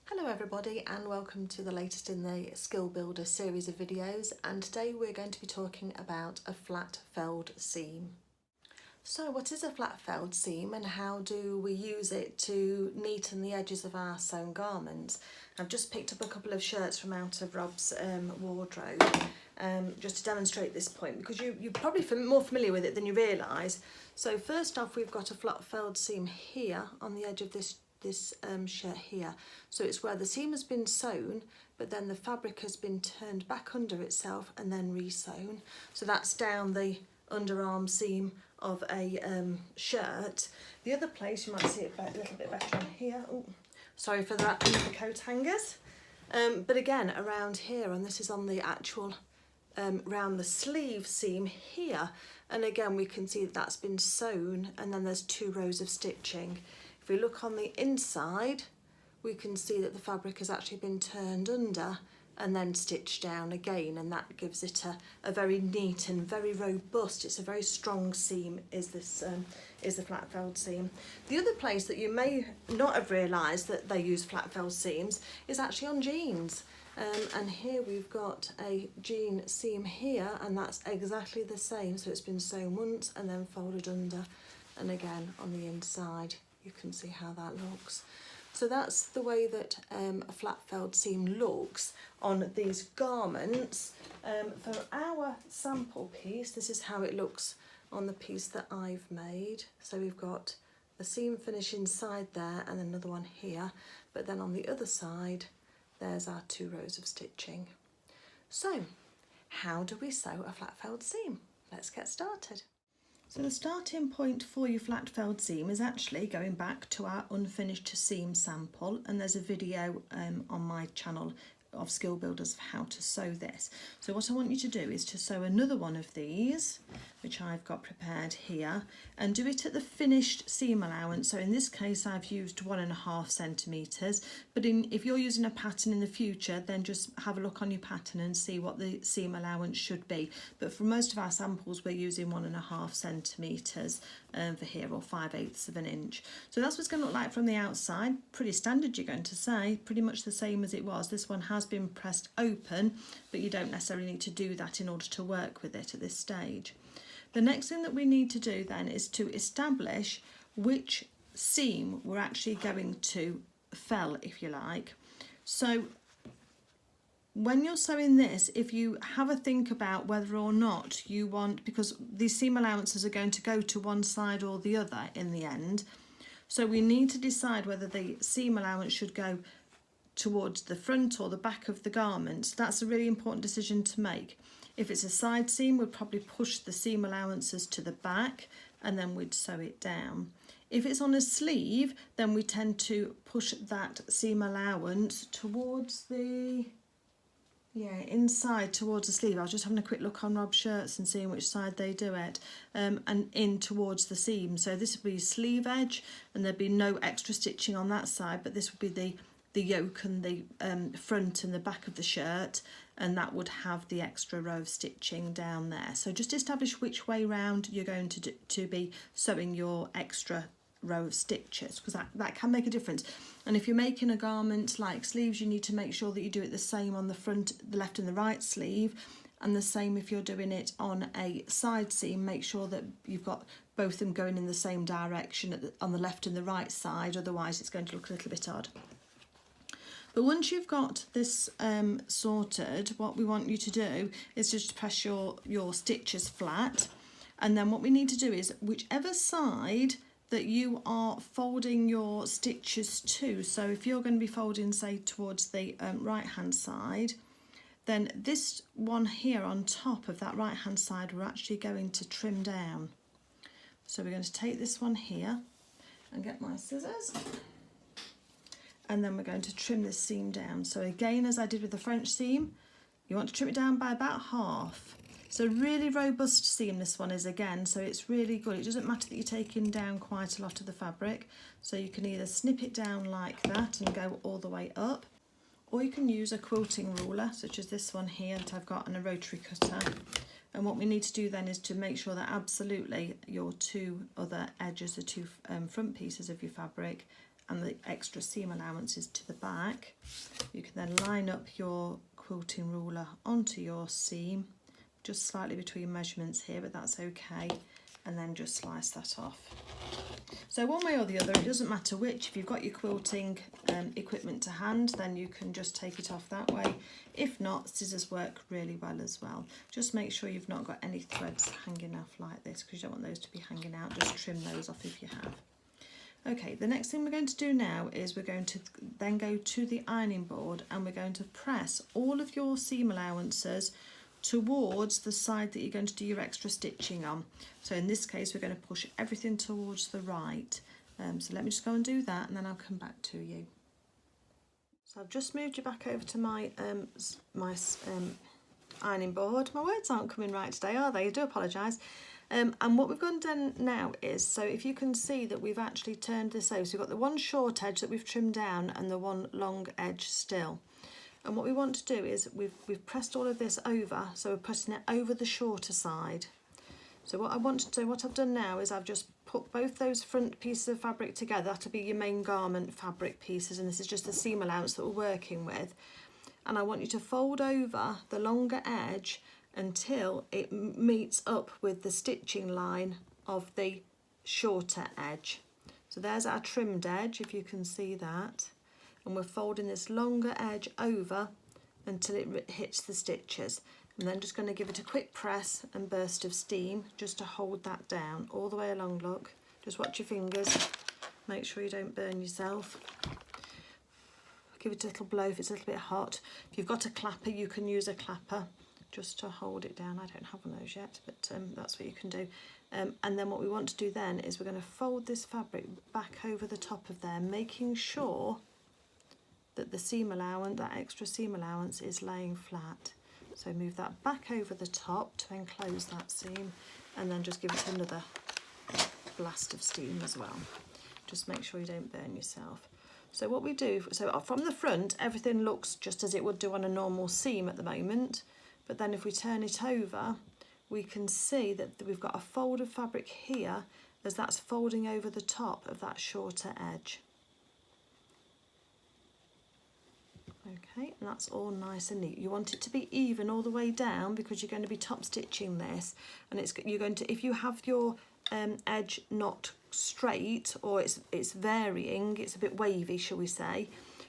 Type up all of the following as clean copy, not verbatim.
Hello everybody and welcome to the latest in the Skill Builder series of videos, and today we're going to be talking about a flat felled seam. So what is a flat felled seam and how do we use it to neaten the edges of our sewn garments? I've just picked up a couple of shirts from out of Rob's wardrobe just to demonstrate this point, because you're probably more familiar with it than you realise. So first off, we've got a flat felled seam here on the edge of this shirt here. So it's where the seam has been sewn, but then the fabric has been turned back under itself and then re-sewn. So that's down the underarm seam of a shirt. The other place, you might see it a little bit better on here. Oh, sorry for that, under the coat hangers. But again, around here, and this is on the actual round the sleeve seam here. And again, we can see that that's been sewn, and then there's 2 rows of stitching. If we look on the inside, we can see that the fabric has actually been turned under and then stitched down again, and that gives it a very neat and very robust, it's a very strong seam, is the flat felled seam. The other place that you may not have realised that they use flat felled seams is actually on jeans. And here we've got a jean seam here, and that's exactly the same. So it's been sewn once and then folded under, and again on the inside. You can see how that looks. So that's the way that a flat felled seam looks on these garments. For our sample piece, this is how it looks on the piece that I've made. So we've got a seam finish inside there and another one here, but then on the other side there's our 2 rows of stitching. So how do we sew a flat felled seam? Let's get started. So the starting point for your flat felled seam is actually going back to our unfinished seam sample, and there's a video on my channel of Skill Builders of how to sew this. So what I want you to do is to sew another one of these, which I've got prepared here, and do it at the finished seam allowance. So in this case I've used 1.5 centimetres, but if you're using a pattern in the future, then just have a look on your pattern and see what the seam allowance should be. But for most of our samples we're using 1.5 centimetres for here, or 5/8 of an inch. So that's what it's going to look like from the outside. Pretty standard, you're going to say, pretty much the same as it was. This one has been pressed open, but you don't necessarily need to do that in order to work with it at this stage. The next thing that we need to do then is to establish which seam we're actually going to fell, if you like. So when you're sewing this, if you have a think about whether or not you want, because these seam allowances are going to go to one side or the other in the end, so we need to decide whether the seam allowance should go towards the front or the back of the garment. That's a really important decision to make. If it's a side seam, we'd probably push the seam allowances to the back and then we'd sew it down. If it's on a sleeve, then we tend to push that seam allowance towards the inside towards the sleeve. I was just having a quick look on Rob's shirts and seeing which side they do it, and in towards the seam. So this would be sleeve edge, and there'd be no extra stitching on that side, but this would be the yoke and the front and the back of the shirt, and that would have the extra row of stitching down there. So just establish which way round you're going to be sewing your extra row of stitches, because that can make a difference. And if you're making a garment like sleeves, you need to make sure that you do it the same on the front, the left and the right sleeve, and the same if you're doing it on a side seam. Make sure that you've got both of them going in the same direction on the left and the right side, otherwise it's going to look a little bit odd. But once you've got this sorted, what we want you to do is just press your stitches flat, and then what we need to do is whichever side that you are folding your stitches to, so if you're going to be folding, say, towards the right hand side, then this one here on top of that right hand side we're actually going to trim down. So we're going to take this one here and get my scissors, and then we're going to trim this seam down. So again, as I did with the French seam, you want to trim it down by about half. It's a really robust seam, this one is, again, so it's really good. It doesn't matter that you're taking down quite a lot of the fabric, so you can either snip it down like that and go all the way up, or you can use a quilting ruler such as this one here that I've got, and a rotary cutter. And what we need to do then is to make sure that absolutely your 2 other edges, the 2 front pieces of your fabric, and the extra seam allowances to the back. You can then line up your quilting ruler onto your seam, just slightly between measurements here, but that's okay, and then just slice that off. So one way or the other, it doesn't matter which. If you've got your quilting equipment to hand, then you can just take it off that way. If not, scissors work really well as well. Just make sure you've not got any threads hanging off like this, because you don't want those to be hanging out. Just trim those off if you have. Okay, the next thing we're going to do now is we're going to then go to the ironing board, and we're going to press all of your seam allowances towards the side that you're going to do your extra stitching on. So in this case, we're going to push everything towards the right. So let me just go and do that, and then I'll come back to you. So I've just moved you back over to my ironing board. My words aren't coming right today, are they? I do apologise. And what we've gone done now is, so if you can see that we've actually turned this over, so we've got the one short edge that we've trimmed down and the one long edge still. And what we want to do is we've pressed all of this over, so we're pressing it over the shorter side. So what I want to do, what I've done now is I've just put both those front pieces of fabric together. That'll be your main garment fabric pieces, and this is just the seam allowance that we're working with. And I want you to fold over the longer edge until it meets up with the stitching line of the shorter edge. So there's our trimmed edge, if you can see that. And we're folding this longer edge over until it hits the stitches. And then just going to give it a quick press and burst of steam just to hold that down all the way along. Look, just watch your fingers, make sure you don't burn yourself. Give it a little blow if it's a little bit hot. If you've got a clapper, you can use a clapper just to hold it down. I don't have one of those yet, but that's what you can do. And then what we want to do then is we're going to fold this fabric back over the top of there, making sure that the seam allowance, that extra seam allowance, is laying flat. So move that back over the top to enclose that seam, and then just give it another blast of steam as well. Just make sure you don't burn yourself. So what we do, so from the front, everything looks just as it would do on a normal seam at the moment. But then if we turn it over, we can see that we've got a fold of fabric here as that's folding over the top of that shorter edge. Okay, and that's all nice and neat. You want it to be even all the way down because you're going to be top stitching this, and you're going to, if you have your edge not straight or it's varying, it's a bit wavy, shall we say,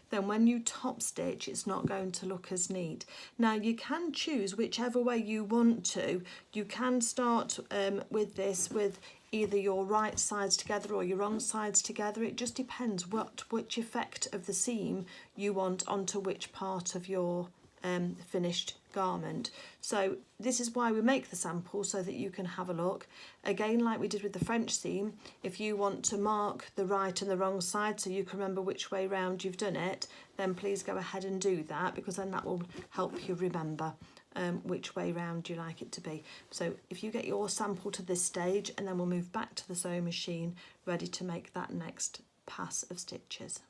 then when you top stitch it's not going to look as neat. Now you can choose whichever way you want to. You can start with this with either your right sides together or your wrong sides together. It just depends which effect of the seam you want onto which part of your finished garment. So this is why we make the sample, so that you can have a look. Again, like we did with the French seam, if you want to mark the right and the wrong side so you can remember which way round you've done it, then please go ahead and do that, because then that will help you remember which way round you like it to be. So if you get your sample to this stage, and then we'll move back to the sewing machine ready to make that next pass of stitches.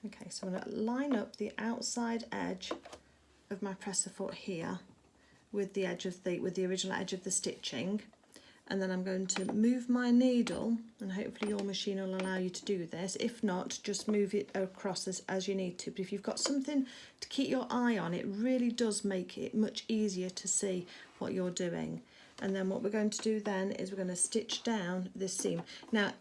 Okay, so I'm going to line up the outside edge of my presser foot here with the edge of the original edge of the stitching, and then I'm going to move my needle, and hopefully your machine will allow you to do this. If not, just move it across as you need to. But if you've got something to keep your eye on, it really does make it much easier to see what you're doing. And then what we're going to do then is we're going to stitch down this seam. Now,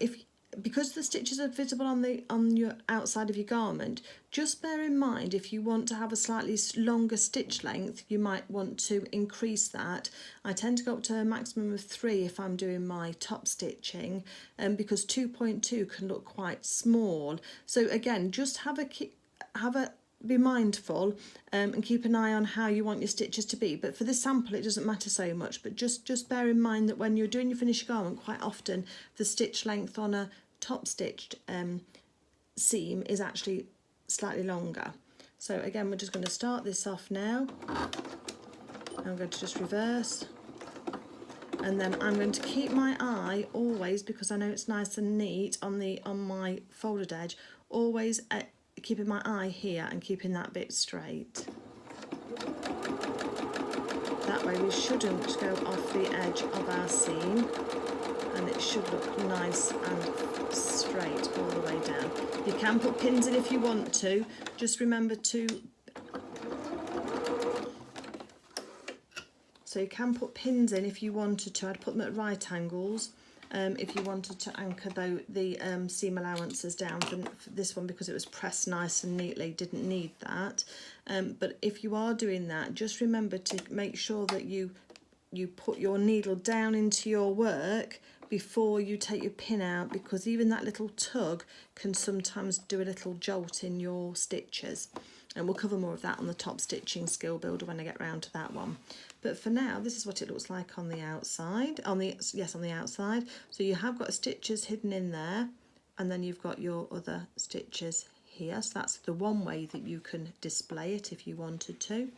because the stitches are visible on your outside of your garment, just bear in mind, if you want to have a slightly longer stitch length, you might want to increase that. I tend to go up to a maximum of 3 if I'm doing my top stitching, because 2.2 can look quite small. So again, just be mindful and keep an eye on how you want your stitches to be. But for this sample it doesn't matter so much, but just bear in mind that when you're doing your finished garment, quite often the stitch length on a top stitched seam is actually slightly longer. So again, we're just going to start this off now. I'm going to just reverse, and then I'm going to keep my eye always, because I know it's nice and neat on my folded edge, always keeping my eye here and keeping that bit straight. That way we shouldn't go off the edge of our seam, and it should look nice and straight all the way down. You can put pins in if you want to. Just remember to... So you can put pins in if you wanted to. I'd put them at right angles. If you wanted to anchor the seam allowances down for this one, because it was pressed nice and neatly, didn't need that. But if you are doing that, just remember to make sure that you put your needle down into your work before you take your pin out, because even that little tug can sometimes do a little jolt in your stitches. And we'll cover more of that on the top stitching skill builder when I get round to that one. But for now, this is what it looks like on the outside. On the outside. So you have got stitches hidden in there, and then you've got your other stitches here. So that's the one way that you can display it if you wanted to.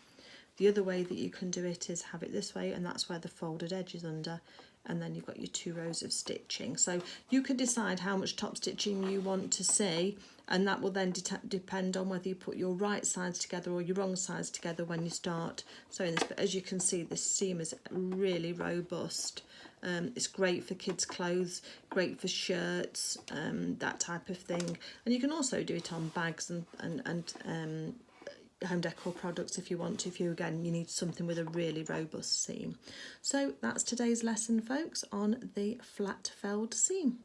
The other way that you can do it is have it this way, and that's where the folded edge is under, and then you've got your 2 rows of stitching. So you can decide how much top stitching you want to see, and that will then depend on whether you put your right sides together or your wrong sides together when you start sewing this. But as you can see, this seam is really robust. It's great for kids' clothes, great for shirts, that type of thing. And you can also do it on bags and home decor products if you want to, if you need something with a really robust seam. So that's today's lesson, folks, on the flat felled seam.